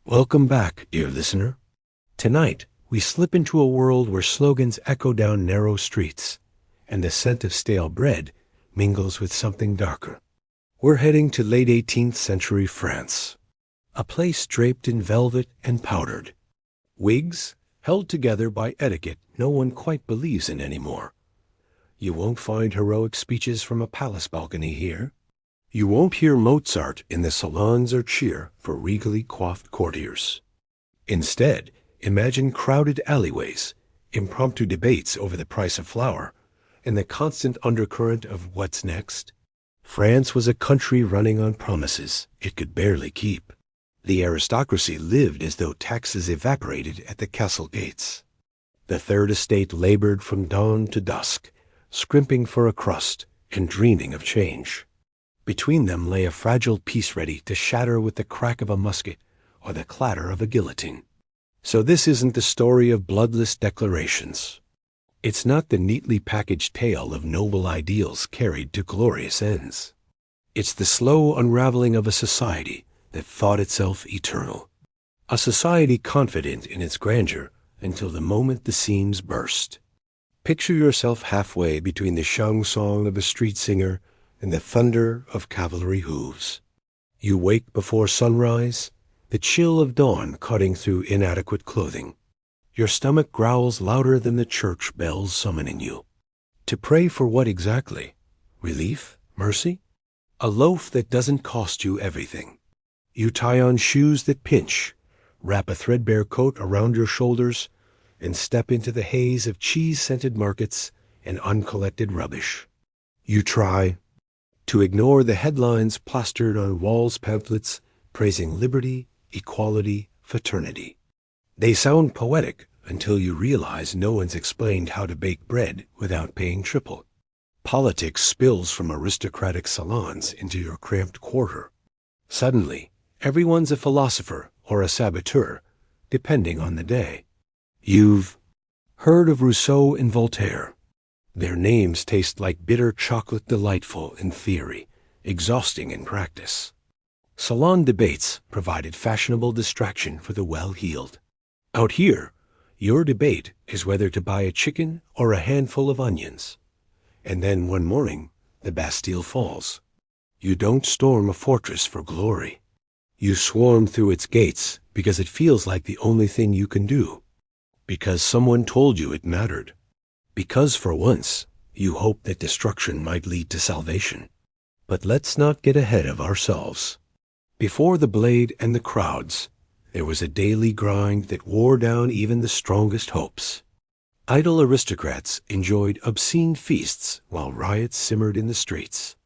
Welcome back, dear listener. Tonight, we slip into a world where slogans echo down narrow streets, and the scent of stale bread mingles with something darker. We're heading to late 18th century France, a place draped in velvet and powdered. Wigs, held together by etiquette no one quite believes in anymore. You won't find heroic speeches from a palace balcony here. You won't hear Mozart in the salons or cheer for regally coiffed courtiers. Instead, imagine crowded alleyways, impromptu debates over the price of flour, and the constant undercurrent of what's next. France was a country running on promises it could barely keep. The aristocracy lived as though taxes evaporated at the castle gates. The Third Estate labored from dawn to dusk, scrimping for a crust and dreaming of change. Between them lay a fragile peace ready to shatter with the crack of a musket or the clatter of a guillotine. So this isn't the story of bloodless declarations. It's not the neatly packaged tale of noble ideals carried to glorious ends. It's the slow unraveling of a society that thought itself eternal. A society confident in its grandeur until the moment the seams burst. Picture yourself halfway between the chanson of a street singer and the thunder of cavalry hooves. You wake before sunrise, the chill of dawn cutting through inadequate clothing. Your stomach growls louder than the church bells summoning you. To pray for what exactly? Relief? Mercy? A loaf that doesn't cost you everything. You tie on shoes that pinch, wrap a threadbare coat around your shoulders, and step into the haze of cheese-scented markets and uncollected rubbish. You try to ignore the headlines plastered on walls' pamphlets praising liberty, equality, fraternity. They sound poetic until you realize no one's explained how to bake bread without paying triple. Politics spills from aristocratic salons into your cramped quarter. Suddenly, everyone's a philosopher or a saboteur, depending on the day. You've heard of Rousseau and Voltaire. Their names taste like bitter chocolate, delightful in theory, exhausting in practice. Salon debates provided fashionable distraction for the well-heeled. Out here, your debate is whether to buy a chicken or a handful of onions. And then one morning, the Bastille falls. You don't storm a fortress for glory. You swarm through its gates because it feels like the only thing you can do. Because someone told you it mattered. Because for once, you hope that destruction might lead to salvation. But let's not get ahead of ourselves. Before the blade and the crowds, there was a daily grind that wore down even the strongest hopes. Idle aristocrats enjoyed obscene feasts while riots simmered in the streets.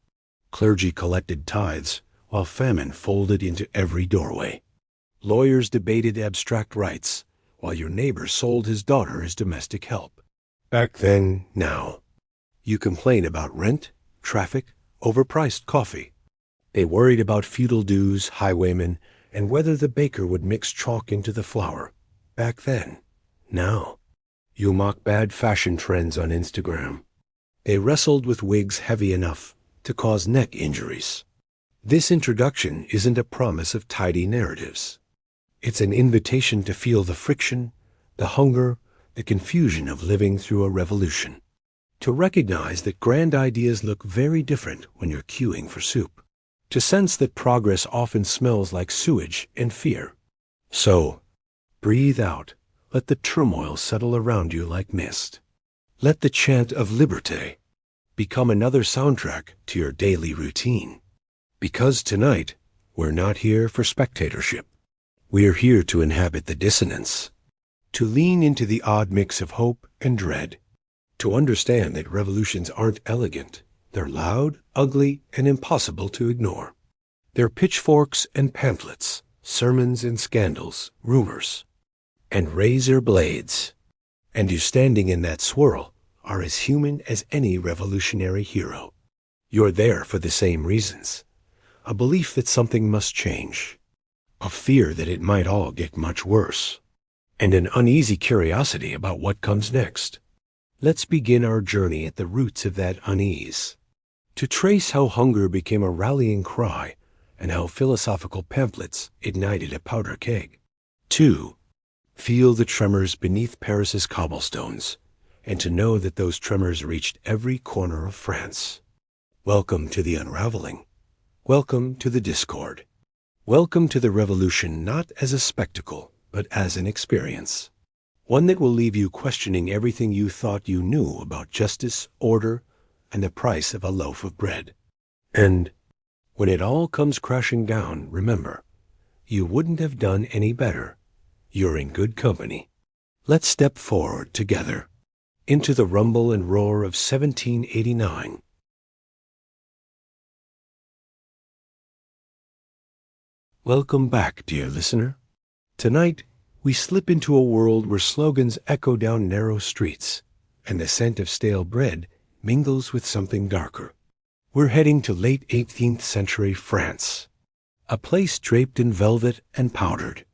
Clergy collected tithes while famine folded into every doorway. Lawyers debated abstract rights while your neighbor sold his daughter as domestic help. Back then, now. You complain about rent, traffic, overpriced coffee. They worried about feudal dues, highwaymen, and whether the baker would mix chalk into the flour. Back then, now. You mock bad fashion trends on Instagram. They wrestled with wigs heavy enough to cause neck injuries. This introduction isn't a promise of tidy narratives. It's an invitation to feel the friction, the hunger, the confusion of living through a revolution. To recognize that grand ideas look very different when you're queuing for soup. To sense that progress often smells like sewage and fear. So, breathe out. Let the turmoil settle around you like mist. Let the chant of liberté become another soundtrack to your daily routine. Because tonight, we're not here for spectatorship. We're here to inhabit the dissonance. To lean into the odd mix of hope and dread. To understand that revolutions aren't elegant. They're loud, ugly, and impossible to ignore. They're pitchforks and pamphlets, sermons and scandals, rumors, and razor blades. And you standing in that swirl are as human as any revolutionary hero. You're there for the same reasons. A belief that something must change. A fear that it might all get much worse. And an uneasy curiosity about what comes next. Let's begin our journey at the roots of that unease. To trace how hunger became a rallying cry and how philosophical pamphlets ignited a powder keg. 2. Feel the tremors beneath Paris's cobblestones, and to know that those tremors reached every corner of France. Welcome to the unraveling. Welcome to the discord. Welcome to the revolution not as a spectacle, but as an experience. One that will leave you questioning everything you thought you knew about justice, order, and the price of a loaf of bread. And when it all comes crashing down, remember, you wouldn't have done any better. You're in good company. Let's step forward together into the rumble and roar of 1789. Welcome back, dear listener. Tonight, we slip into a world where slogans echo down narrow streets, and the scent of stale bread mingles with something darker. We're heading to late 18th century France, a place draped in velvet and powdered.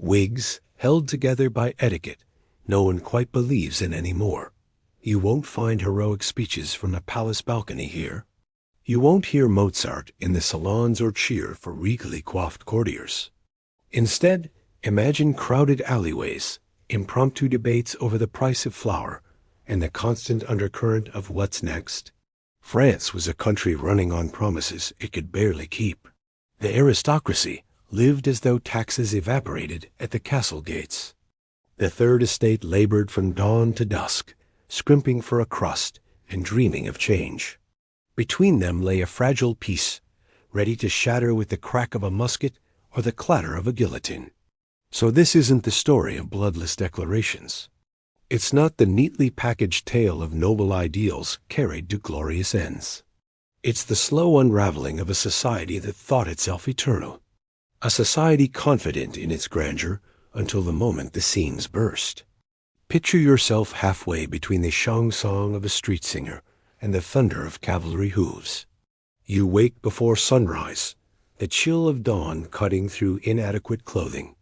Wigs held together by etiquette no one quite believes in anymore. You won't find heroic speeches from a palace balcony here. You won't hear Mozart in the salons or cheer for regally coiffed courtiers. Instead, imagine crowded alleyways, impromptu debates over the price of flour, and the constant undercurrent of what's next. France was a country running on promises it could barely keep. The aristocracy lived as though taxes evaporated at the castle gates. The Third Estate labored from dawn to dusk, scrimping for a crust and dreaming of change. Between them lay a fragile peace, ready to shatter with the crack of a musket or the clatter of a guillotine. So this isn't the story of bloodless declarations. It's not the neatly packaged tale of noble ideals carried to glorious ends. It's the slow unraveling of a society that thought itself eternal, a society confident in its grandeur until the moment the seams burst. Picture yourself halfway between the song of a street singer and the thunder of cavalry hooves. You wake before sunrise, the chill of dawn cutting through inadequate clothing.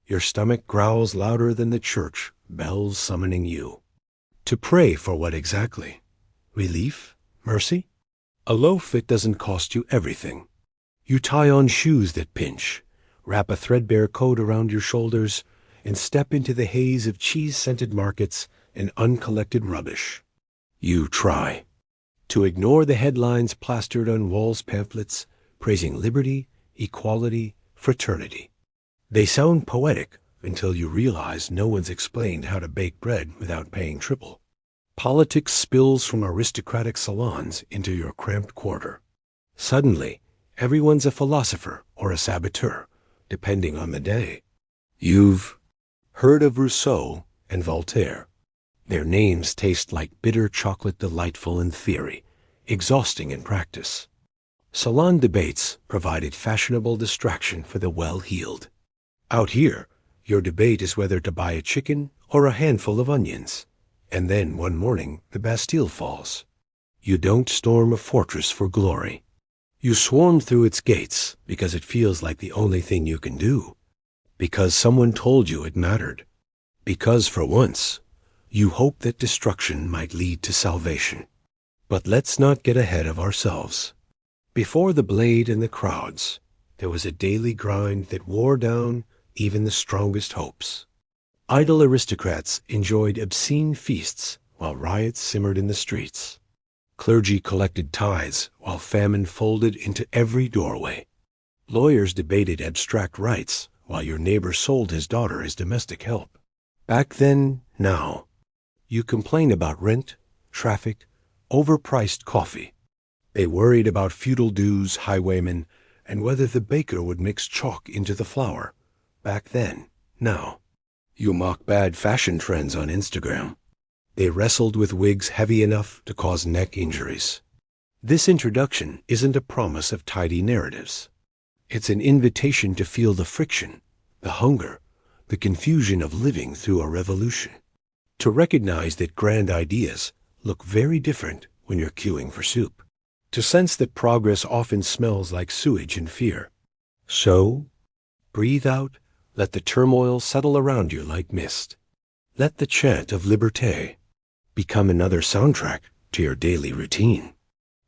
Your stomach growls louder than the church bells summoning you. To pray for what exactly? Relief? Mercy? A loaf that doesn't cost you everything. You tie on shoes that pinch, wrap a threadbare coat around your shoulders, and step into the haze of cheese-scented markets and uncollected rubbish. You try to ignore the headlines plastered on walls' pamphlets praising liberty, equality, fraternity. They sound poetic until you realize no one's explained how to bake bread without paying triple. Politics spills from aristocratic salons into your cramped quarter. Suddenly, everyone's a philosopher or a saboteur, depending on the day. You've heard of Rousseau and Voltaire. Their names taste like bitter chocolate, delightful in theory, exhausting in practice. Salon debates provided fashionable distraction for the well-heeled. Out here, your debate is whether to buy a chicken or a handful of onions. And then one morning, the Bastille falls. You don't storm a fortress for glory. You swarm through its gates because it feels like the only thing you can do. Because someone told you it mattered. Because, for once, you hope that destruction might lead to salvation. But let's not get ahead of ourselves. Before the blade and the crowds, there was a daily grind that wore down even the strongest hopes. Idle aristocrats enjoyed obscene feasts while riots simmered in the streets. Clergy collected tithes while famine folded into every doorway. Lawyers debated abstract rights while your neighbor sold his daughter as domestic help. Back then, now, you complain about rent, traffic, overpriced coffee. They worried about feudal dues, highwaymen, and whether the baker would mix chalk into the flour. Back then, now. You mock bad fashion trends on Instagram. They wrestled with wigs heavy enough to cause neck injuries. This introduction isn't a promise of tidy narratives. It's an invitation to feel the friction, the hunger, the confusion of living through a revolution. To recognize that grand ideas look very different when you're queuing for soup. To sense that progress often smells like sewage and fear. So, breathe out, let the turmoil settle around you like mist. Let the chant of liberté become another soundtrack to your daily routine.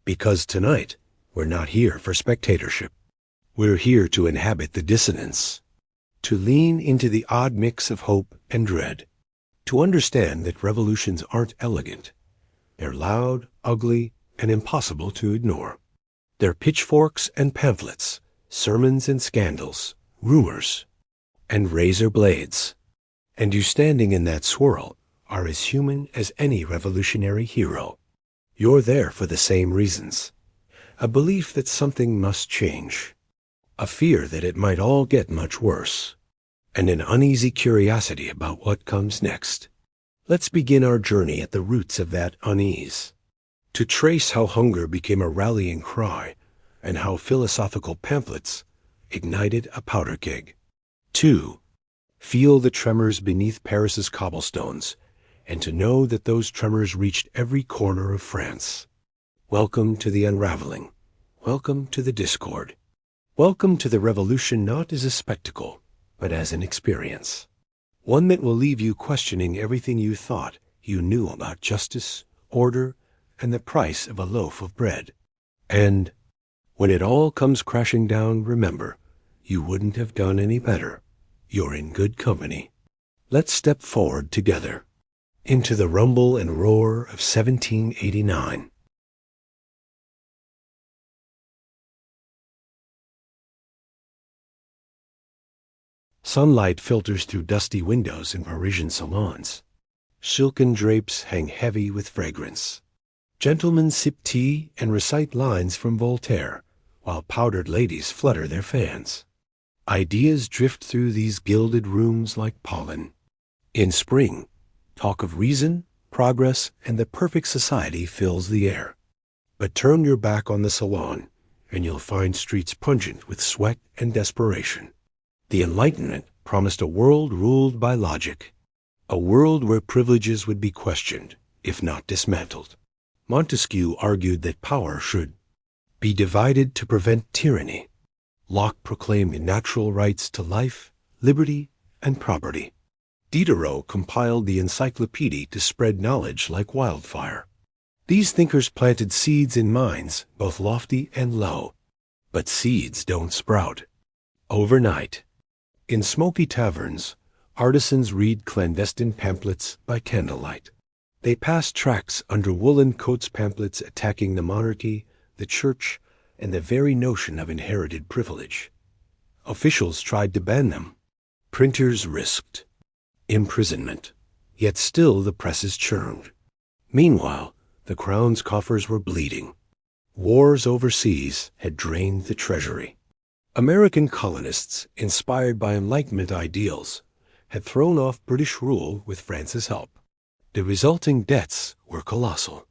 Because tonight, we're not here for spectatorship. We're here to inhabit the dissonance, to lean into the odd mix of hope and dread, to understand that revolutions aren't elegant. They're loud, ugly, and impossible to ignore. They're pitchforks and pamphlets, sermons and scandals, rumors, and razor blades. And you standing in that swirl are as human as any revolutionary hero. You're there for the same reasons. A belief that something must change. A fear that it might all get much worse. And an uneasy curiosity about what comes next. Let's begin our journey at the roots of that unease. To trace how hunger became a rallying cry and how philosophical pamphlets ignited a powder keg. 2. Feel the tremors beneath Paris's cobblestones, and to know that those tremors reached every corner of France. Welcome to the unraveling. Welcome to the discord. Welcome to the revolution not as a spectacle, but as an experience. One that will leave you questioning everything you thought you knew about justice, order, and the price of a loaf of bread. And when it all comes crashing down, remember, you wouldn't have done any better. You're in good company. Let's step forward together into the rumble and roar of 1789. Sunlight filters through dusty windows in Parisian salons. Silken drapes hang heavy with fragrance. Gentlemen sip tea and recite lines from Voltaire, while powdered ladies flutter their fans. Ideas drift through these gilded rooms like pollen. In spring, talk of reason, progress, and the perfect society fills the air. But turn your back on the salon, and you'll find streets pungent with sweat and desperation. The Enlightenment promised a world ruled by logic, a world where privileges would be questioned, if not dismantled. Montesquieu argued that power should be divided to prevent tyranny. Locke proclaimed natural rights to life, liberty, and property. Diderot compiled the Encyclopedia to spread knowledge like wildfire. These thinkers planted seeds in minds, both lofty and low. But seeds don't sprout overnight. In smoky taverns, artisans read clandestine pamphlets by candlelight. They pass tracts under woolen coats, pamphlets attacking the monarchy, the church, and the very notion of inherited privilege. Officials tried to ban them. Printers risked imprisonment. Yet still the presses churned. Meanwhile, the crown's coffers were bleeding. Wars overseas had drained the treasury. American colonists, inspired by Enlightenment ideals, had thrown off British rule with France's help. The resulting debts were colossal.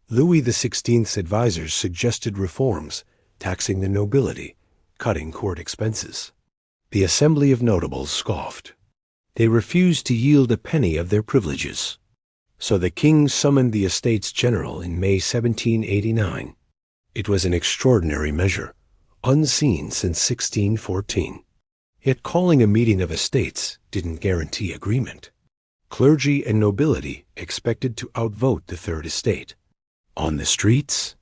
Louis XVI's advisors suggested reforms, taxing the nobility, cutting court expenses. The Assembly of Notables scoffed. They refused to yield a penny of their privileges. So the king summoned the Estates General in May 1789. It was an extraordinary measure, unseen since 1614. Yet calling a meeting of estates didn't guarantee agreement. Clergy and nobility expected to outvote the Third Estate. On the streets,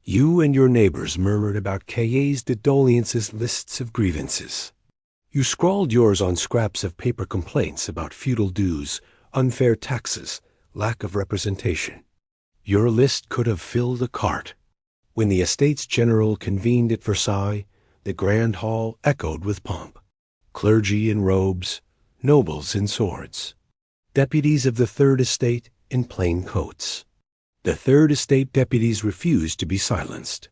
you and your neighbors murmured about cahiers de doléances, lists of grievances. You scrawled yours on scraps of paper, complaints about feudal dues, unfair taxes, lack of representation. Your list could have filled a cart. When the Estates General convened at Versailles, the Grand Hall echoed with pomp. Clergy in robes, nobles in swords, deputies of the Third Estate in plain coats. The Third Estate deputies refused to be silenced.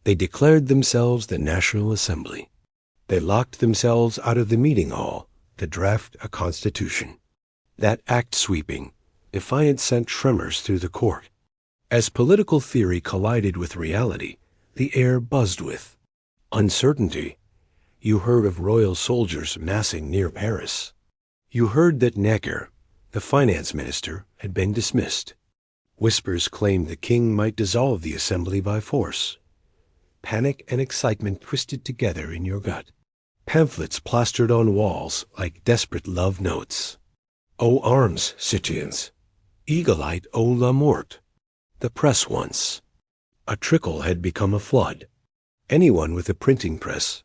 They declared themselves the National Assembly. They locked themselves out of the meeting hall to draft a constitution. That act-sweeping, defiance sent tremors through the court. As political theory collided with reality, the air buzzed with uncertainty. You heard of royal soldiers massing near Paris. You heard that Necker, the finance minister, had been dismissed. Whispers claimed the king might dissolve the assembly by force. Panic and excitement twisted together in your gut. Pamphlets plastered on walls like desperate love notes. "Oh, arms, citoyens! Eagle-eyed, oh, la mort!" The press once. A trickle had become a flood. Anyone with a printing press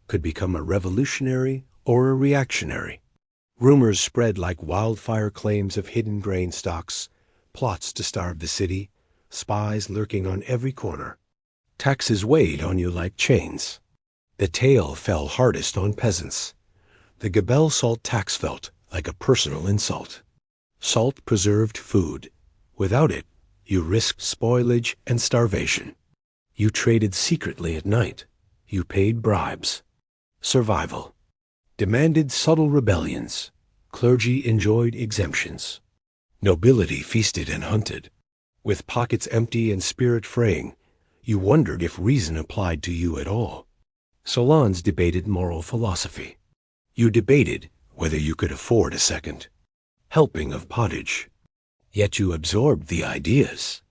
could become a revolutionary or a reactionary. Rumors spread like wildfire, claims of hidden grain stocks, plots to starve the city, spies lurking on every corner. Taxes weighed on you like chains. The tail fell hardest on peasants. The Gabelle salt tax felt like a personal insult. Salt preserved food. Without it, you risked spoilage and starvation. You traded secretly at night. You paid bribes. Survival demanded subtle rebellions. Clergy enjoyed exemptions. Nobility feasted and hunted. With pockets empty and spirit fraying, you wondered if reason applied to you at all. Salons debated moral philosophy. You debated whether you could afford a second helping of pottage. Yet you absorbed the ideas.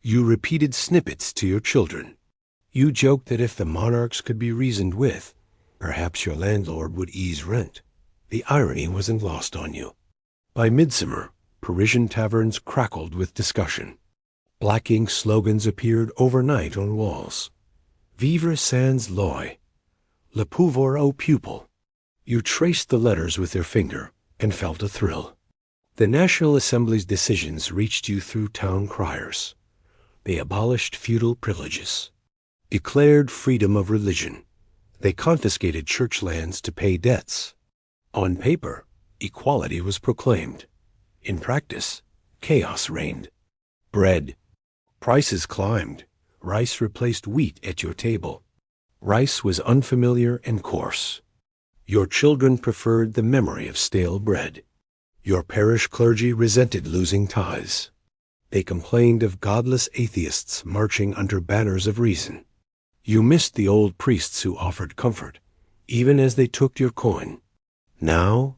You repeated snippets to your children. You joked that if the monarchs could be reasoned with, perhaps your landlord would ease rent. The irony wasn't lost on you. By midsummer, Parisian taverns crackled with discussion. Black ink slogans appeared overnight on walls. Vivre sans l'oeil. Le pouvoir au peuple. You traced the letters with your finger and felt a thrill. The National Assembly's decisions reached you through town criers. They abolished feudal privileges, declared freedom of religion. They confiscated church lands to pay debts. On paper, equality was proclaimed. In practice, chaos reigned. Bread. Prices climbed. Rice replaced wheat at your table. Rice was unfamiliar and coarse. Your children preferred the memory of stale bread. Your parish clergy resented losing tithes. They complained of godless atheists marching under banners of reason. You missed the old priests who offered comfort, even as they took your coin. Now,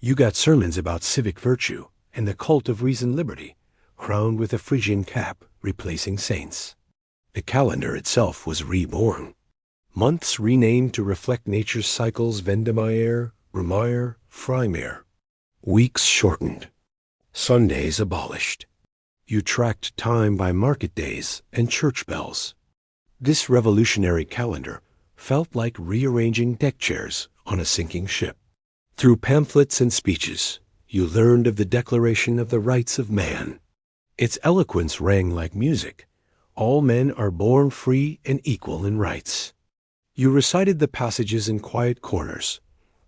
you got sermons about civic virtue and the cult of reason liberty, crowned with a Phrygian cap replacing saints. The calendar itself was reborn. Months renamed to reflect nature's cycles: Vendémiaire, Brumaire, Frimaire. Weeks shortened. Sundays abolished. You tracked time by market days and church bells. This revolutionary calendar felt like rearranging deck chairs on a sinking ship. Through pamphlets and speeches, you learned of the Declaration of the Rights of Man. Its eloquence rang like music. All men are born free and equal in rights. You recited the passages in quiet corners,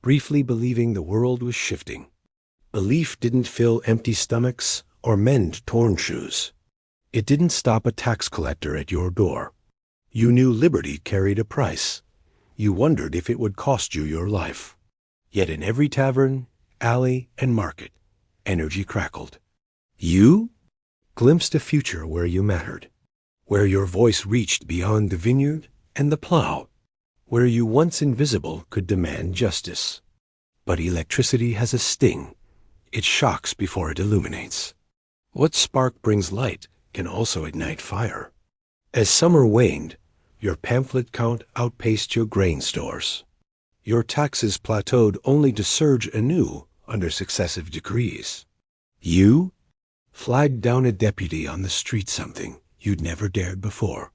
briefly believing the world was shifting. Belief didn't fill empty stomachs or mend torn shoes. It didn't stop a tax collector at your door. You knew liberty carried a price. You wondered if it would cost you your life. Yet in every tavern, alley, and market, energy crackled. You glimpsed a future where you mattered, where your voice reached beyond the vineyard and the plow, where you once invisible could demand justice. But electricity has a sting. It shocks before it illuminates. What spark brings light can also ignite fire. As summer waned, your pamphlet count outpaced your grain stores. Your taxes plateaued only to surge anew under successive decrees. You flagged down a deputy on the street something you'd never dared before.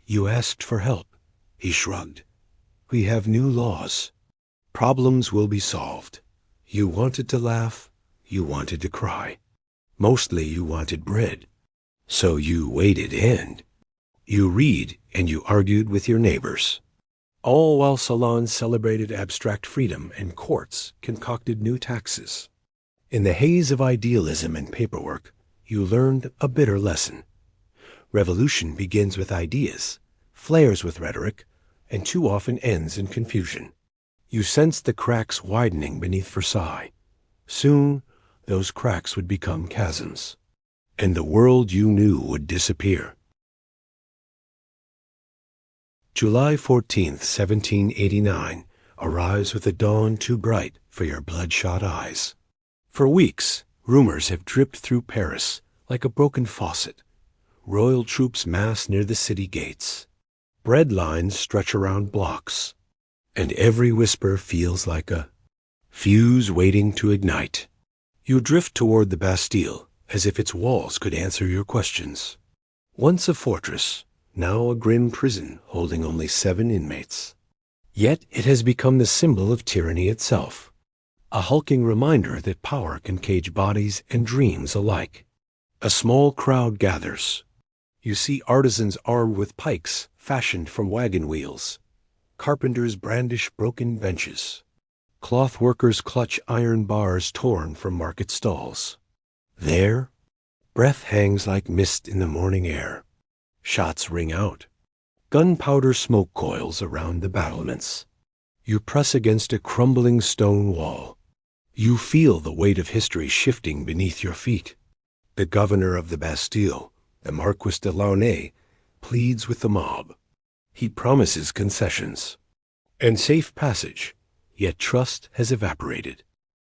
You asked for help. He shrugged. We have new laws. Problems will be solved. You wanted to laugh. You wanted to cry. Mostly you wanted bread. So you waited and you read and you argued with your neighbors. All while salons celebrated abstract freedom and courts concocted new taxes. In the haze of idealism and paperwork, you learned a bitter lesson. Revolution begins with ideas, flares with rhetoric, and too often ends in confusion. You sensed the cracks widening beneath Versailles. Soon, those cracks would become chasms, and the world you knew would disappear. July 14th, 1789, arrives with a dawn too bright for your bloodshot eyes. For weeks, rumors have dripped through Paris like a broken faucet. Royal troops mass near the city gates. Bread lines stretch around blocks, and every whisper feels like a fuse waiting to ignite. You drift toward the Bastille as if its walls could answer your questions. Once a fortress, now a grim prison holding only 7 inmates. Yet it has become the symbol of tyranny itself, a hulking reminder that power can cage bodies and dreams alike. A small crowd gathers. You see artisans armed with pikes fashioned from wagon wheels. Carpenters brandish broken benches. Cloth workers clutch iron bars torn from market stalls. There, breath hangs like mist in the morning air. Shots ring out. Gunpowder smoke coils around the battlements. You press against a crumbling stone wall. You feel the weight of history shifting beneath your feet. The governor of the Bastille, the Marquis de Launay, pleads with the mob. He promises concessions and safe passage, yet trust has evaporated.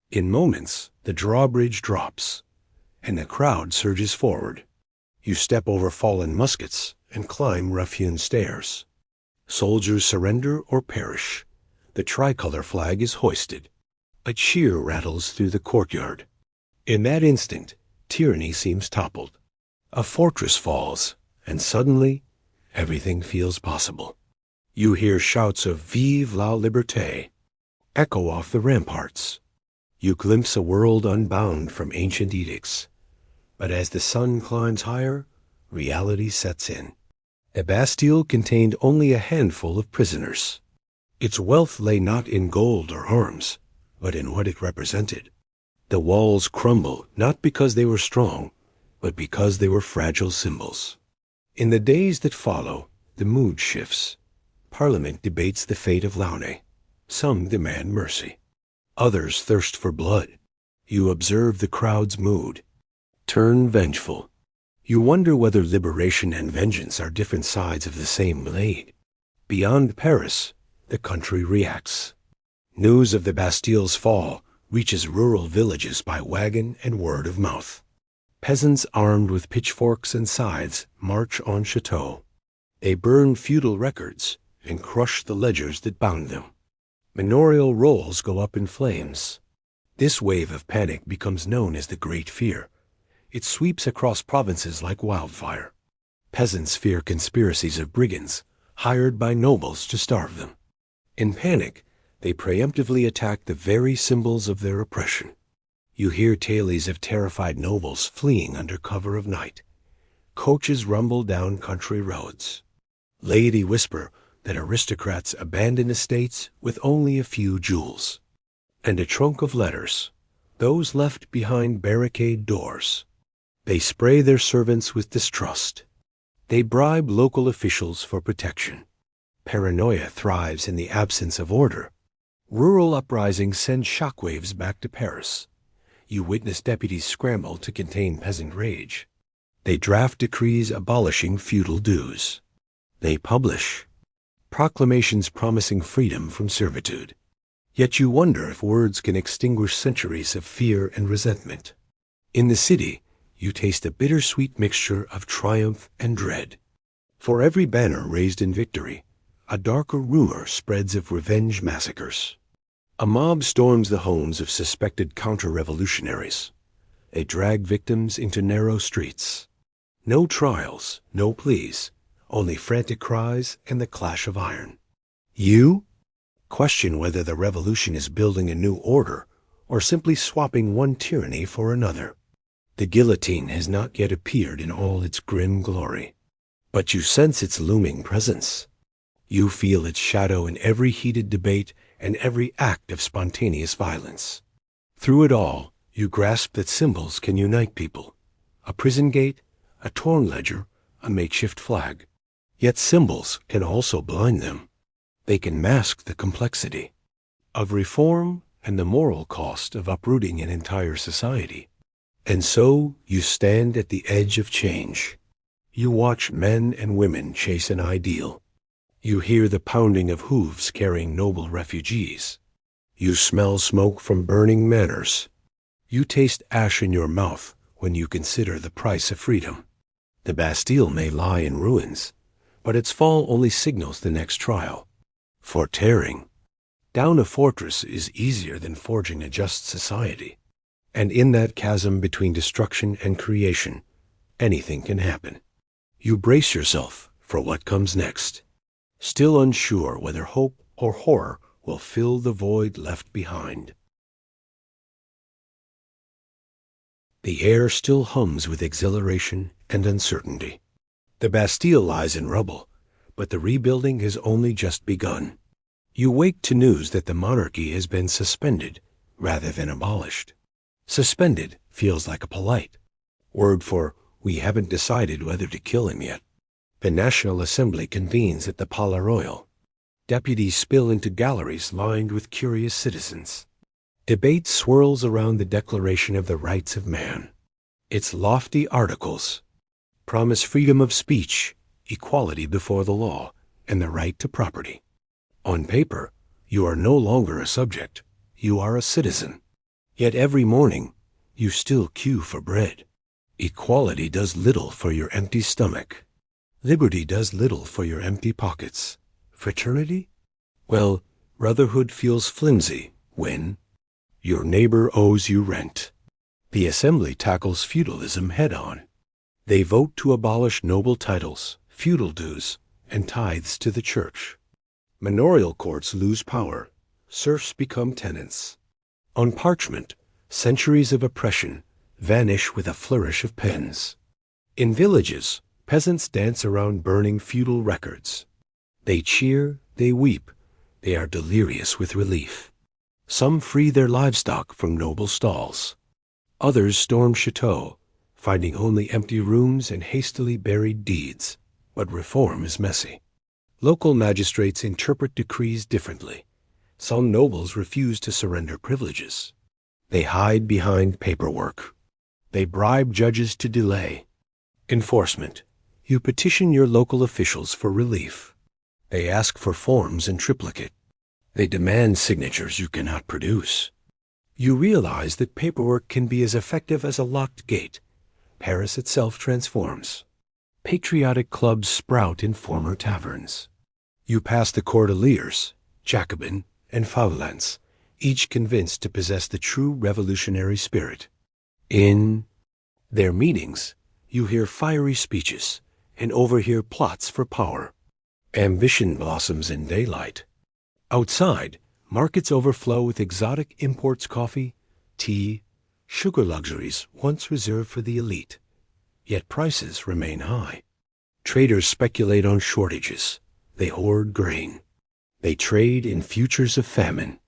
In moments, the drawbridge drops, and the crowd surges forward. You step over fallen muskets and climb rough-hewn stairs. Soldiers surrender or perish. The tricolor flag is hoisted. A cheer rattles through the courtyard. In that instant, tyranny seems toppled. A fortress falls, and suddenly, everything feels possible. You hear shouts of "Vive la liberté" echo off the ramparts. You glimpse a world unbound from ancient edicts. But as the sun climbs higher, reality sets in. The Bastille contained only a handful of prisoners. Its wealth lay not in gold or arms, but in what it represented. The walls crumble not because they were strong, but because they were fragile symbols. In the days that follow, the mood shifts. Parliament debates the fate of Launay. Some demand mercy. Others thirst for blood. You observe the crowd's mood. Turn vengeful. You wonder whether liberation and vengeance are different sides of the same blade. Beyond Paris, the country reacts. News of the Bastille's fall reaches rural villages by wagon and word of mouth. Peasants armed with pitchforks and scythes march on chateaux. They burn feudal records and crush the ledgers that bound them. Manorial rolls go up in flames. This wave of panic becomes known as the Great Fear. It sweeps across provinces like wildfire. Peasants fear conspiracies of brigands, hired by nobles to starve them. In panic, they preemptively attack the very symbols of their oppression. You hear tales of terrified nobles fleeing under cover of night. Coaches rumble down country roads. Laity whisper that aristocrats abandon estates with only a few jewels. And a trunk of letters, those left behind barricade doors. They spray their servants with distrust. They bribe local officials for protection. Paranoia thrives in the absence of order. Rural uprisings send shockwaves back to Paris. You witness deputies scramble to contain peasant rage. They draft decrees abolishing feudal dues. They publish proclamations promising freedom from servitude. Yet you wonder if words can extinguish centuries of fear and resentment. In the city, you taste a bittersweet mixture of triumph and dread. For every banner raised in victory, a darker rumor spreads of revenge massacres. A mob storms the homes of suspected counter-revolutionaries. They drag victims into narrow streets. No trials, no pleas, only frantic cries and the clash of iron. You question whether the revolution is building a new order or simply swapping one tyranny for another. The guillotine has not yet appeared in all its grim glory, but you sense its looming presence. You feel its shadow in every heated debate and every act of spontaneous violence. Through it all, you grasp that symbols can unite people. A prison gate, a torn ledger, a makeshift flag. Yet symbols can also blind them. They can mask the complexity of reform and the moral cost of uprooting an entire society. And so you stand at the edge of change. You watch men and women chase an ideal. You hear the pounding of hooves carrying noble refugees. You smell smoke from burning manors. You taste ash in your mouth when you consider the price of freedom. The Bastille may lie in ruins, but its fall only signals the next trial. For tearing down a fortress is easier than forging a just society. And in that chasm between destruction and creation, anything can happen. You brace yourself for what comes next, still unsure whether hope or horror will fill the void left behind. The air still hums with exhilaration and uncertainty. The Bastille lies in rubble, but the rebuilding has only just begun. You wake to news that the monarchy has been suspended rather than abolished. Suspended feels like a polite word for we haven't decided whether to kill him yet. The National Assembly convenes at the Palais Royal. Deputies spill into galleries lined with curious citizens. Debate swirls around the Declaration of the Rights of Man. Its lofty articles promise freedom of speech, equality before the law, and the right to property. On paper, you are no longer a subject, you are a citizen. Yet every morning, you still queue for bread. Equality does little for your empty stomach. Liberty does little for your empty pockets. Fraternity? Well, brotherhood feels flimsy when your neighbor owes you rent. The Assembly tackles feudalism head-on. They vote to abolish noble titles, feudal dues, and tithes to the church. Manorial courts lose power. Serfs become tenants. On parchment, centuries of oppression vanish with a flourish of pens. In villages, peasants dance around burning feudal records. They cheer, they weep, they are delirious with relief. Some free their livestock from noble stalls. Others storm chateaux, finding only empty rooms and hastily buried deeds. But reform is messy. Local magistrates interpret decrees differently. Some nobles refuse to surrender privileges. They hide behind paperwork. They bribe judges to delay. Enforcement. You petition your local officials for relief. They ask for forms in triplicate. They demand signatures you cannot produce. You realize that paperwork can be as effective as a locked gate. Paris itself transforms. Patriotic clubs sprout in former taverns. You pass the Cordeliers, Jacobin, and Favelins, each convinced to possess the true revolutionary spirit. In their meetings, you hear fiery speeches and overhear plots for power. Ambition blossoms in daylight. Outside, markets overflow with exotic imports coffee, tea, sugar luxuries once reserved for the elite. Yet prices remain high. Traders speculate on shortages. They hoard grain. They trade in futures of famine.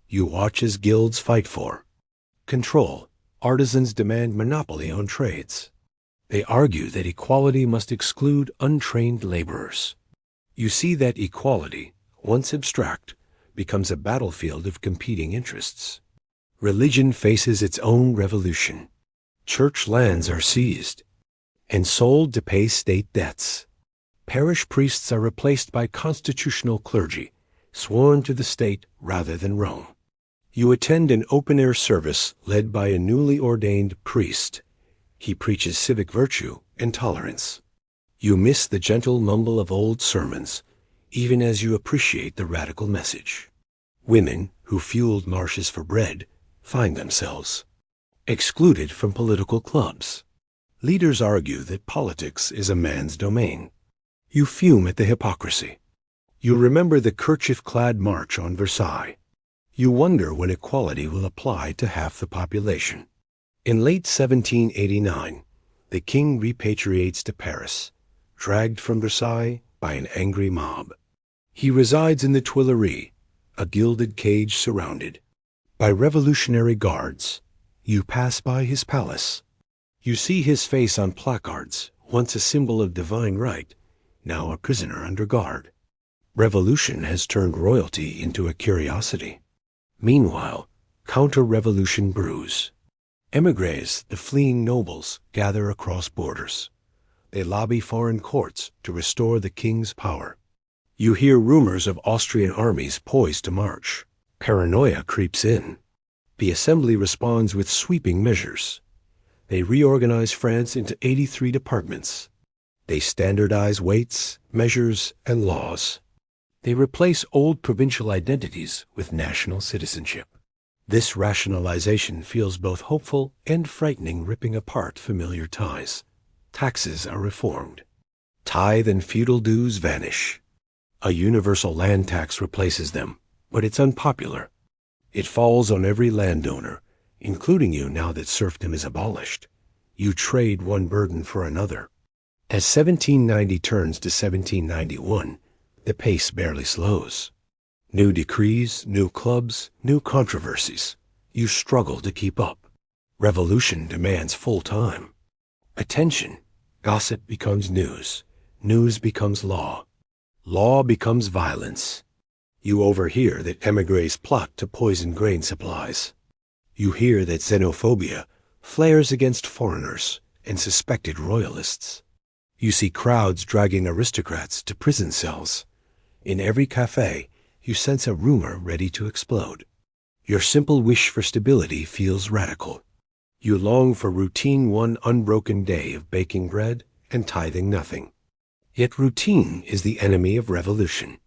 You watch as guilds fight for control. Artisans demand monopoly on trades. They argue that equality must exclude untrained laborers. You see that equality, once abstract, becomes a battlefield of competing interests. Religion faces its own revolution. Church lands are seized and sold to pay state debts. Parish priests are replaced by constitutional clergy, sworn to the state rather than Rome. You attend an open-air service led by a newly ordained priest. He preaches civic virtue and tolerance. You miss the gentle mumble of old sermons, even as you appreciate the radical message. Women, who fueled marches for bread, find themselves excluded from political clubs. Leaders argue that politics is a man's domain. You fume at the hypocrisy. You remember the kerchief-clad march on Versailles. You wonder when equality will apply to half the population. In late 1789, the king repatriates to Paris, dragged from Versailles by an angry mob. He resides in the Tuileries, a gilded cage surrounded by revolutionary guards. You pass by his palace. You see his face on placards, once a symbol of divine right, now a prisoner under guard. Revolution has turned royalty into a curiosity. Meanwhile, counter-revolution brews. Émigrés, the fleeing nobles, gather across borders. They lobby foreign courts to restore the king's power. You hear rumors of Austrian armies poised to march. Paranoia creeps in. The Assembly responds with sweeping measures. They reorganize France into 83 departments. They standardize weights, measures, and laws. They replace old provincial identities with national citizenship. This rationalization feels both hopeful and frightening, ripping apart familiar ties. Taxes are reformed. Tithe and feudal dues vanish. A universal land tax replaces them, but it's unpopular. It falls on every landowner, including you now that serfdom is abolished. You trade one burden for another. As 1790 turns to 1791, the pace barely slows. New decrees, new clubs, new controversies. You struggle to keep up. Revolution demands full time. Attention. Gossip becomes news. News becomes law. Law becomes violence. You overhear that emigres plot to poison grain supplies. You hear that xenophobia flares against foreigners and suspected royalists. You see crowds dragging aristocrats to prison cells. In every cafe, you sense a rumor ready to explode. Your simple wish for stability feels radical. You long for routine, one unbroken day of baking bread and tithing nothing. Yet routine is the enemy of revolution.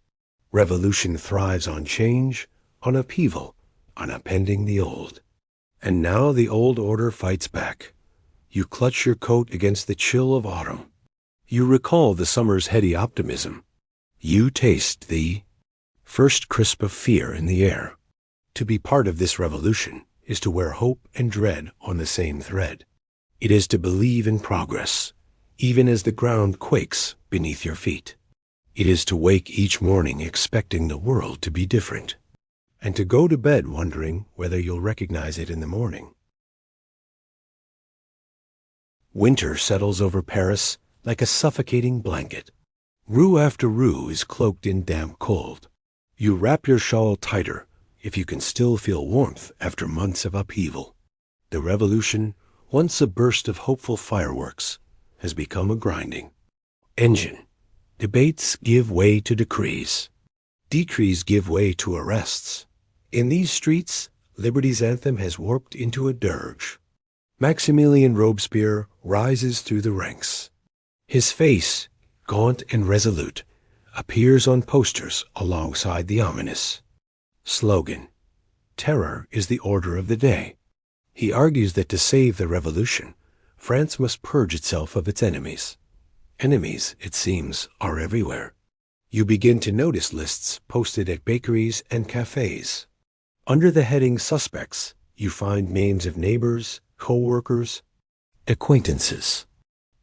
Revolution thrives on change, on upheaval, on upending the old. And now the old order fights back. You clutch your coat against the chill of autumn. You recall the summer's heady optimism. You taste the first crisp of fear in the air. To be part of this revolution is to wear hope and dread on the same thread. It is to believe in progress, even as the ground quakes beneath your feet. It is to wake each morning expecting the world to be different, and to go to bed wondering whether you'll recognize it in the morning. Winter settles over Paris like a suffocating blanket. Rue after rue is cloaked in damp cold. You wrap your shawl tighter if you can still feel warmth after months of upheaval. The revolution, once a burst of hopeful fireworks, has become a grinding engine. Debates give way to decrees. Decrees give way to arrests. In these streets, liberty's anthem has warped into a dirge. Maximilien Robespierre rises through the ranks. His face, gaunt and resolute, appears on posters alongside the ominous slogan, "Terror is the order of the day." He argues that to save the revolution, France must purge itself of its enemies. Enemies, it seems, are everywhere. You begin to notice lists posted at bakeries and cafes. Under the heading Suspects, you find names of neighbors, co-workers, acquaintances.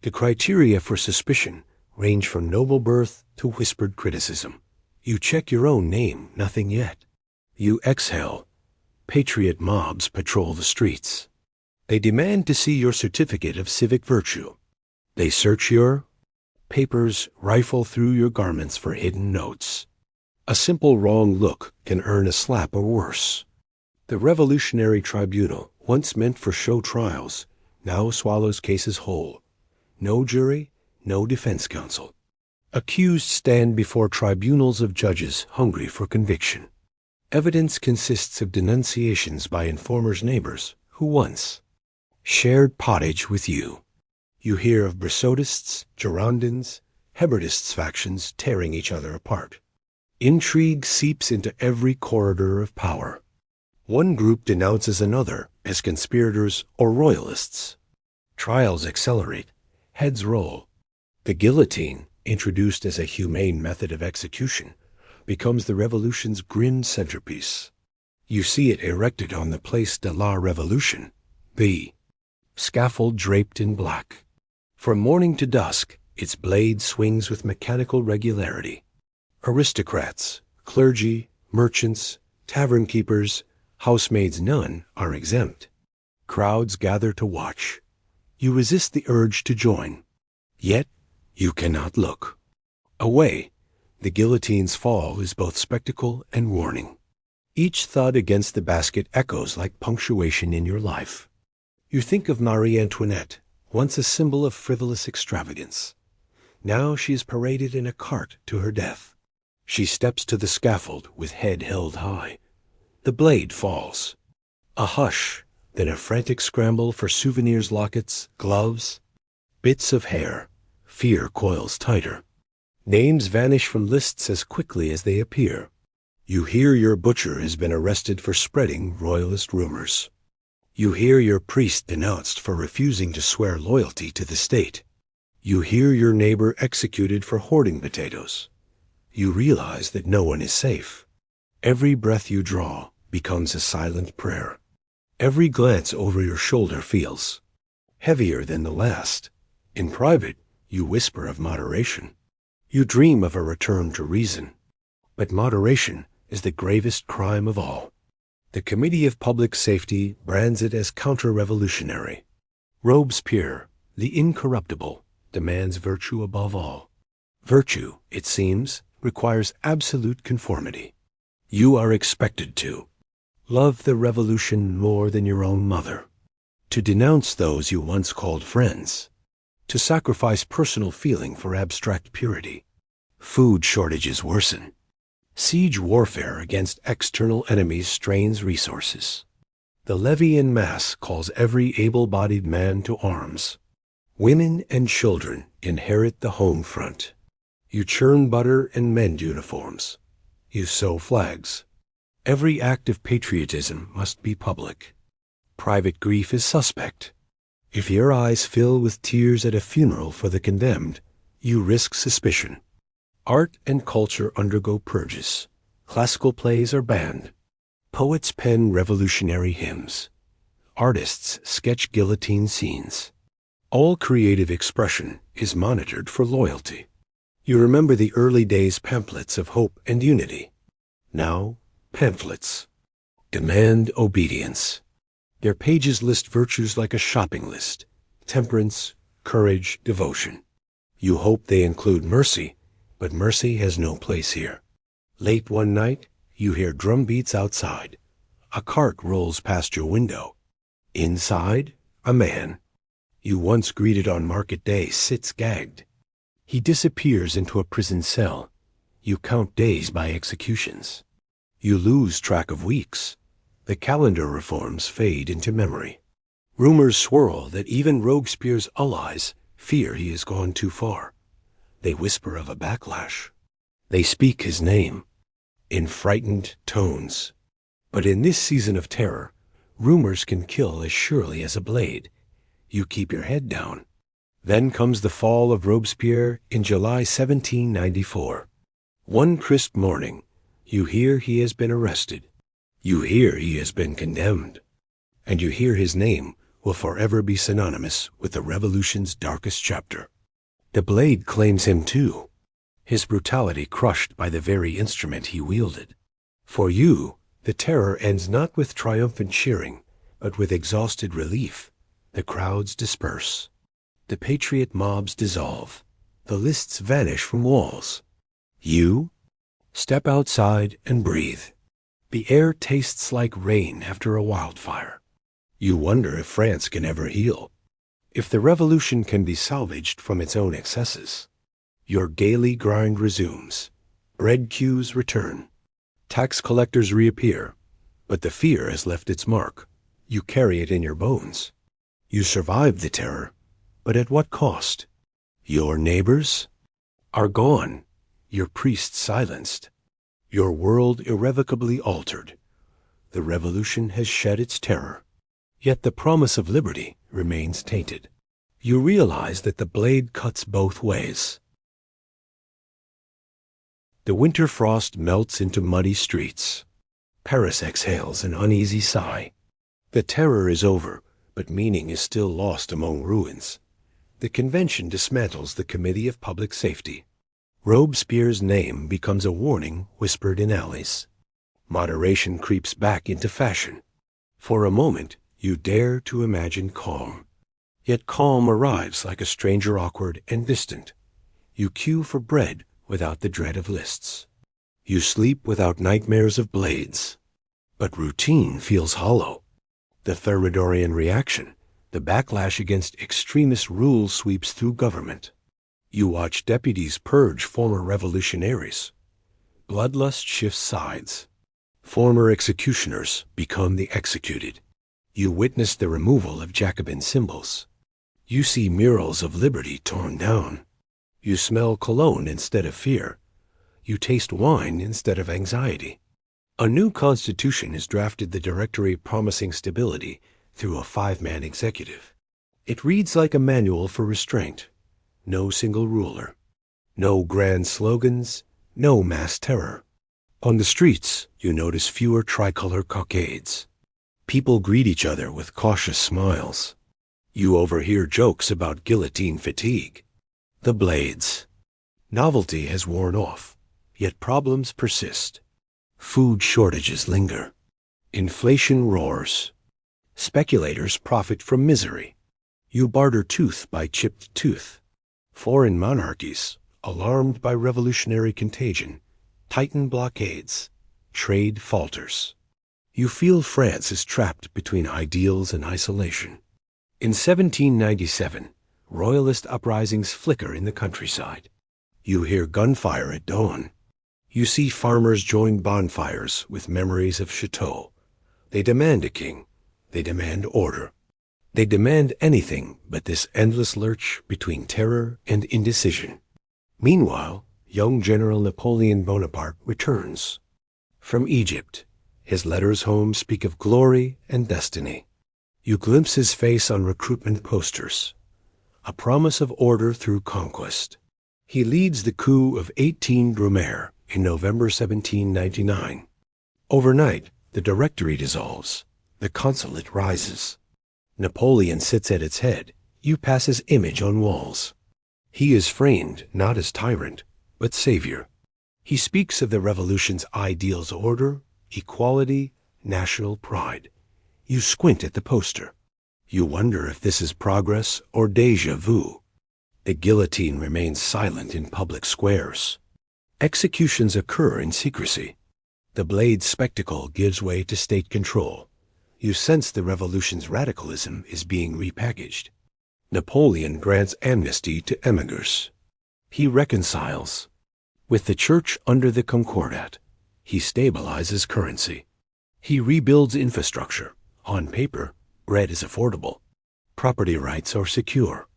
The criteria for suspicion range from noble birth to whispered criticism. You check your own name, nothing yet. You exhale. Patriot mobs patrol the streets. They demand to see your certificate of civic virtue. They search your papers, rifle through your garments for hidden notes. A simple wrong look can earn a slap or worse. The Revolutionary Tribunal, once meant for show trials, now swallows cases whole. No jury, no defense counsel. Accused stand before tribunals of judges hungry for conviction. Evidence consists of denunciations by informers' neighbors who once shared pottage with you. You hear of Brissodists, Girondins, Hebertists factions tearing each other apart. Intrigue seeps into every corridor of power. One group denounces another as conspirators or royalists. Trials accelerate, heads roll. The guillotine, introduced as a humane method of execution, becomes the revolution's grim centerpiece. You see it erected on the Place de la Révolution, the scaffold draped in black. From morning to dusk, its blade swings with mechanical regularity. Aristocrats, clergy, merchants, tavern keepers, housemaids, none are exempt. Crowds gather to watch. You resist the urge to join. Yet, you cannot look. Away, the guillotine's fall is both spectacle and warning. Each thud against the basket echoes like punctuation in your life. You think of Marie Antoinette, once a symbol of frivolous extravagance. Now she is paraded in a cart to her death. She steps to the scaffold with head held high. The blade falls. A hush, then a frantic scramble for souvenirs, lockets, gloves, bits of hair. Fear coils tighter. Names vanish from lists as quickly as they appear. You hear your butcher has been arrested for spreading royalist rumors. You hear your priest denounced for refusing to swear loyalty to the state. You hear your neighbor executed for hoarding potatoes. You realize that no one is safe. Every breath you draw becomes a silent prayer. Every glance over your shoulder feels heavier than the last. In private, you whisper of moderation. You dream of a return to reason. But moderation is the gravest crime of all. The Committee of Public Safety brands it as counter-revolutionary. Robespierre, the incorruptible, demands virtue above all. Virtue, it seems, requires absolute conformity. You are expected to love the revolution more than your own mother, to denounce those you once called friends, to sacrifice personal feeling for abstract purity. Food shortages worsen. Siege warfare against external enemies strains resources. The levy en masse calls every able-bodied man to arms. Women and children inherit the home front. You churn butter and mend uniforms. You sew flags. Every act of patriotism must be public. Private grief is suspect. If your eyes fill with tears at a funeral for the condemned, you risk suspicion. Art and culture undergo purges. Classical plays are banned. Poets pen revolutionary hymns. Artists sketch guillotine scenes. All creative expression is monitored for loyalty. You remember the early days pamphlets of hope and unity. Now, pamphlets demand obedience. Their pages list virtues like a shopping list: temperance, courage, devotion. You hope they include mercy, but mercy has no place here. Late one night, you hear drum beats outside. A cart rolls past your window. Inside, a man you once greeted on market day sits gagged. He disappears into a prison cell. You count days by executions. You lose track of weeks. The calendar reforms fade into memory. Rumors swirl that even Robespierre's allies fear he has gone too far. They whisper of a backlash. They speak his name in frightened tones. But in this season of terror, rumors can kill as surely as a blade. You keep your head down. Then comes the fall of Robespierre in July 1794. One crisp morning, you hear he has been arrested. You hear he has been condemned. And you hear his name will forever be synonymous with the revolution's darkest chapter. The blade claims him too, his brutality crushed by the very instrument he wielded. For you, the terror ends not with triumphant cheering, but with exhausted relief. The crowds disperse. The patriot mobs dissolve. The lists vanish from walls. You step outside and breathe. The air tastes like rain after a wildfire. You wonder if France can ever heal, if the revolution can be salvaged from its own excesses. Your daily grind resumes. Bread queues return. Tax collectors reappear, but the fear has left its mark. You carry it in your bones. You survive the terror, but at what cost? Your neighbors are gone, your priests silenced, your world irrevocably altered. The revolution has shed its terror, yet the promise of liberty remains tainted. You realize that the blade cuts both ways. The winter frost melts into muddy streets. Paris exhales an uneasy sigh. The terror is over, but meaning is still lost among ruins. The convention dismantles the Committee of Public Safety. Robespierre's name becomes a warning whispered in alleys. Moderation creeps back into fashion. For a moment, you dare to imagine calm. Yet calm arrives like a stranger awkward and distant. You queue for bread without the dread of lists. You sleep without nightmares of blades. But routine feels hollow. The Thermidorian reaction, the backlash against extremist rule sweeps through government. You watch deputies purge former revolutionaries. Bloodlust shifts sides. Former executioners become the executed. You witness the removal of Jacobin symbols. You see murals of liberty torn down. You smell cologne instead of fear. You taste wine instead of anxiety. A new constitution is drafted, the Directory promising stability through a 5-man executive. It reads like a manual for restraint. No single ruler. No grand slogans, No mass terror. On the streets, you notice fewer tricolor cockades. People greet each other with cautious smiles. You overhear jokes about guillotine fatigue. The blades. Novelty has worn off, yet problems persist. Food shortages linger. Inflation roars. Speculators profit from misery. You barter tooth by chipped tooth. Foreign monarchies, alarmed by revolutionary contagion, tighten blockades. Trade falters. You feel France is trapped between ideals and isolation. In 1797, royalist uprisings flicker in the countryside. You hear gunfire at dawn. You see farmers join bonfires with memories of Chateau. They demand a king. They demand order. They demand anything but this endless lurch between terror and indecision. Meanwhile, young General Napoleon Bonaparte returns. From Egypt, his letters home speak of glory and destiny. You glimpse his face on recruitment posters. A promise of order through conquest. He leads the coup of 18 Brumaire in November 1799. Overnight, the Directory dissolves. The consulate rises. Napoleon sits at its head. You pass his image on walls. He is framed not as tyrant, but savior. He speaks of the revolution's ideals: order, equality, national pride. You squint at the poster. You wonder if this is progress or déjà vu. The guillotine remains silent in public squares. Executions occur in secrecy. The blade's spectacle gives way to state control. You sense the revolution's radicalism is being repackaged. Napoleon grants amnesty to emigrants. He reconciles. With the church under the Concordat, he stabilizes currency. He rebuilds infrastructure. On paper, bread is affordable. Property rights are secure.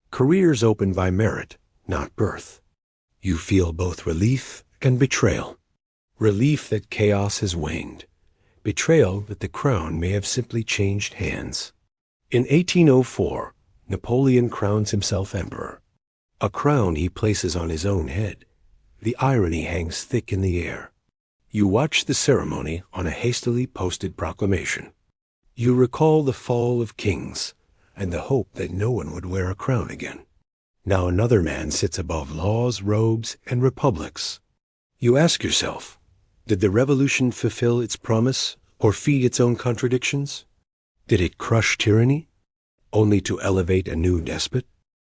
Careers open by merit, not birth. You feel both relief and betrayal. Relief that chaos has waned. Betrayal that the crown may have simply changed hands. In 1804, Napoleon crowns himself emperor. A crown he places on his own head. The irony hangs thick in the air. You watch the ceremony on a hastily posted proclamation. You recall the fall of kings and the hope that no one would wear a crown again. Now another man sits above laws, robes, and republics. You ask yourself, did the revolution fulfill its promise or feed its own contradictions? Did it crush tyranny, only to elevate a new despot?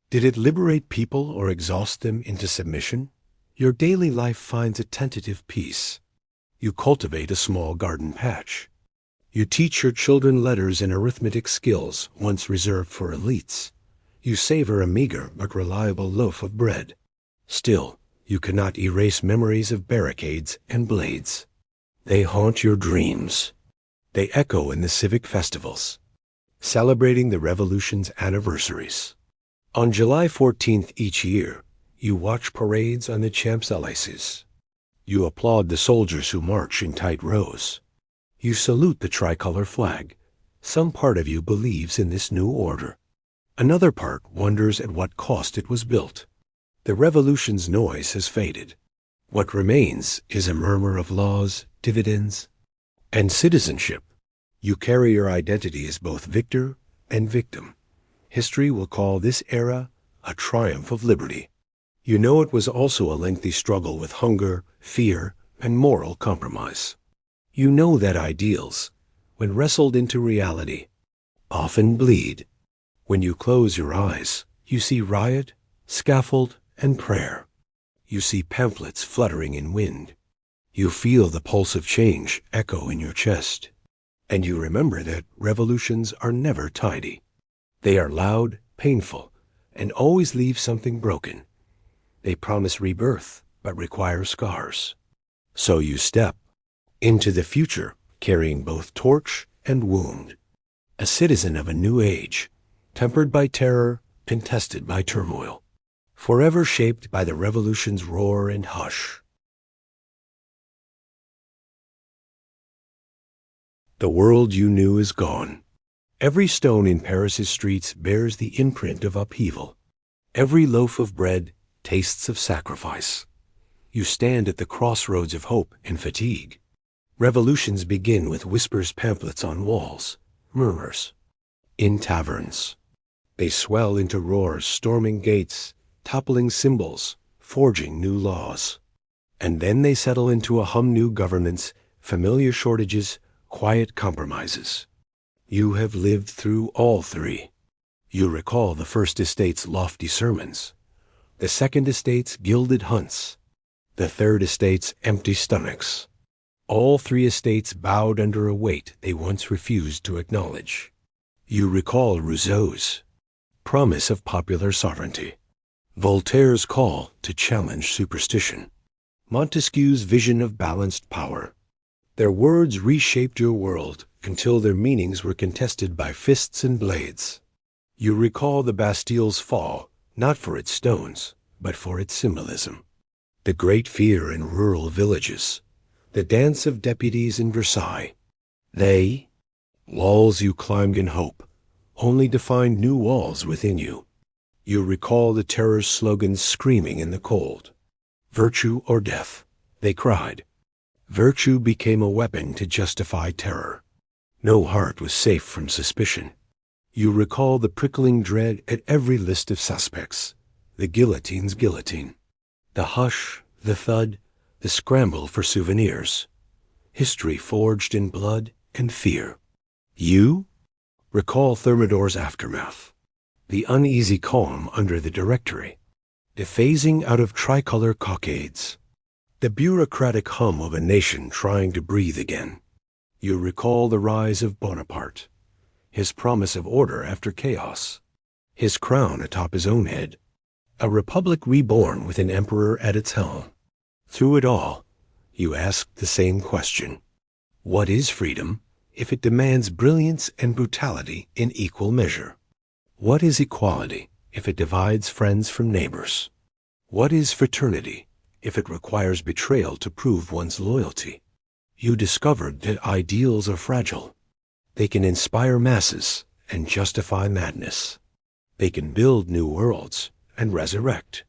Did it liberate people or exhaust them into submission? Your daily life finds a tentative peace. You cultivate a small garden patch. You teach your children letters and arithmetic skills once reserved for elites. You savor a meager but reliable loaf of bread. Still, you cannot erase memories of barricades and blades. They haunt your dreams. They echo in the civic festivals, celebrating the revolution's anniversaries. On July 14th each year, you watch parades on the Champs-Élysées. You applaud the soldiers who march in tight rows. You salute the tricolor flag. Some part of you believes in this new order. Another part wonders at what cost it was built. The revolution's noise has faded. What remains is a murmur of laws, dividends, and citizenship. You carry your identity as both victor and victim. History will call this era a triumph of liberty. You know it was also a lengthy struggle with hunger, fear, and moral compromise. You know that ideals, when wrestled into reality, often bleed. When you close your eyes, you see riot, scaffold, and prayer. You see pamphlets fluttering in wind. You feel the pulse of change echo in your chest. And you remember that revolutions are never tidy. They are loud, painful, and always leave something broken. They promise rebirth, but require scars. So you step into the future, carrying both torch and wound. A citizen of a new age, tempered by terror, contested by turmoil, forever shaped by the revolution's roar and hush. The world you knew is gone. Every stone in Paris's streets bears the imprint of upheaval. Every loaf of bread tastes of sacrifice. You stand at the crossroads of hope and fatigue. Revolutions begin with whispers, pamphlets on walls, murmurs in taverns. They swell into roars, storming gates, toppling symbols, forging new laws. And then they settle into a hum: new governments, familiar shortages, quiet compromises. You have lived through all three. You recall the First Estate's lofty sermons, the Second Estate's gilded hunts, the Third Estate's empty stomachs. All three estates bowed under a weight they once refused to acknowledge. You recall Rousseau's promise of popular sovereignty, Voltaire's call to challenge superstition, Montesquieu's vision of balanced power. Their words reshaped your world until their meanings were contested by fists and blades. You recall the Bastille's fall, not for its stones, but for its symbolism. The great fear in rural villages, the dance of deputies in Versailles. They, walls you climbed in hope, only to find new walls within you. You recall the terror's slogans screaming in the cold. Virtue or death, they cried. Virtue became a weapon to justify terror. No heart was safe from suspicion. You recall the prickling dread at every list of suspects, the guillotine's guillotine, the hush, the thud, the scramble for souvenirs. History forged in blood and fear. You recall Thermidore's aftermath, the uneasy calm under the Directory, the phasing out of tricolor cockades, the bureaucratic hum of a nation trying to breathe again. You recall the rise of Bonaparte, his promise of order after chaos, his crown atop his own head, a republic reborn with an emperor at its helm. Through it all, you asked the same question. What is freedom if it demands brilliance and brutality in equal measure? What is equality if it divides friends from neighbors? What is fraternity if it requires betrayal to prove one's loyalty? You discovered that ideals are fragile. They can inspire masses and justify madness. They can build new worlds and resurrect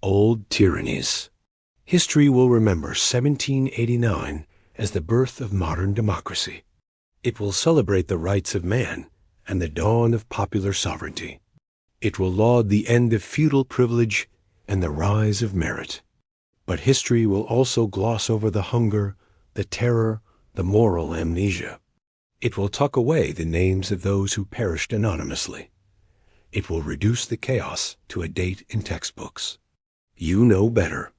old tyrannies. History will remember 1789 as the birth of modern democracy. It will celebrate the rights of man and the dawn of popular sovereignty. It will laud the end of feudal privilege and the rise of merit. But history will also gloss over the hunger, the terror, the moral amnesia. It will tuck away the names of those who perished anonymously. It will reduce the chaos to a date in textbooks. You know better.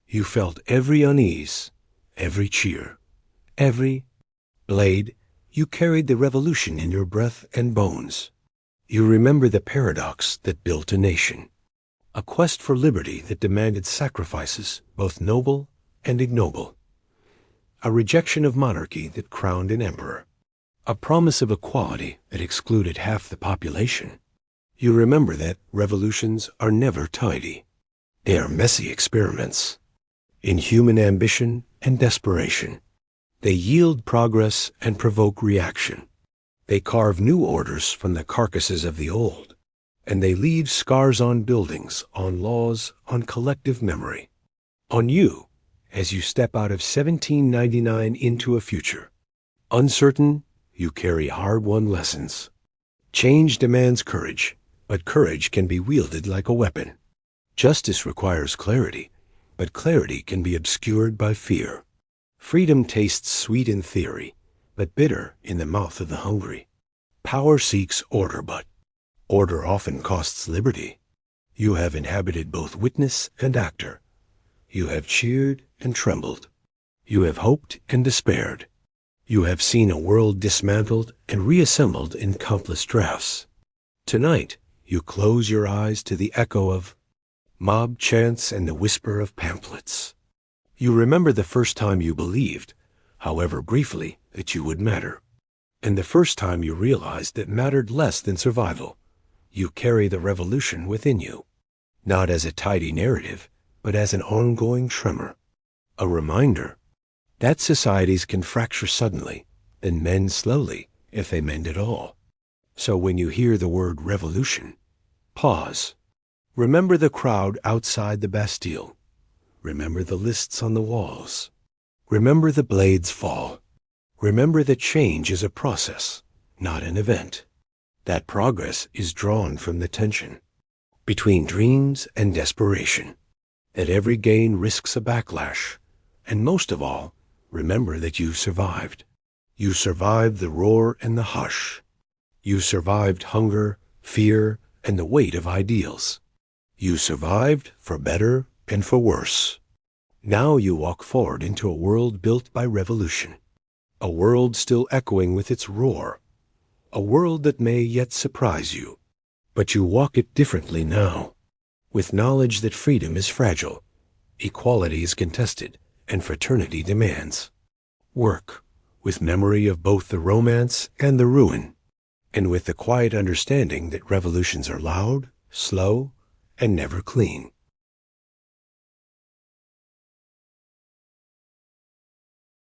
You felt every unease, every cheer, every blade. You carried the revolution in your breath and bones. You remember the paradox that built a nation, a quest for liberty that demanded sacrifices both noble and ignoble, a rejection of monarchy that crowned an emperor, a promise of equality that excluded half the population. You remember that revolutions are never tidy. They are messy experiments in human ambition and desperation. They yield progress and provoke reaction. They carve new orders from the carcasses of the old, and they leave scars on buildings, on laws, on collective memory. On you, as you step out of 1799 into a future. Uncertain, you carry hard-won lessons. Change demands courage, but courage can be wielded like a weapon. Justice requires clarity, but clarity can be obscured by fear. Freedom tastes sweet in theory, but bitter in the mouth of the hungry. Power seeks order, but order often costs liberty. You have inhabited both witness and actor. You have cheered and trembled. You have hoped and despaired. You have seen a world dismantled and reassembled in countless drafts. Tonight, you close your eyes to the echo of mob chants and the whisper of pamphlets. You remember the first time you believed, however briefly, that you would matter. And the first time you realized that mattered less than survival. You carry the revolution within you, not as a tidy narrative, but as an ongoing tremor, a reminder that societies can fracture suddenly, then mend slowly if they mend at all. So when you hear the word revolution, pause. Remember the crowd outside the Bastille. Remember the lists on the walls. Remember the blades fall. Remember that change is a process, not an event. That progress is drawn from the tension between dreams and desperation. That every gain risks a backlash. And most of all, remember that you survived. You survived the roar and the hush. You survived hunger, fear, and the weight of ideals. You survived for better and for worse. Now you walk forward into a world built by revolution. A world still echoing with its roar. A world that may yet surprise you. But you walk it differently now, with knowledge that freedom is fragile, equality is contested, and fraternity demands. Work, with memory of both the romance and the ruin, and with the quiet understanding that revolutions are loud, slow, and never clean.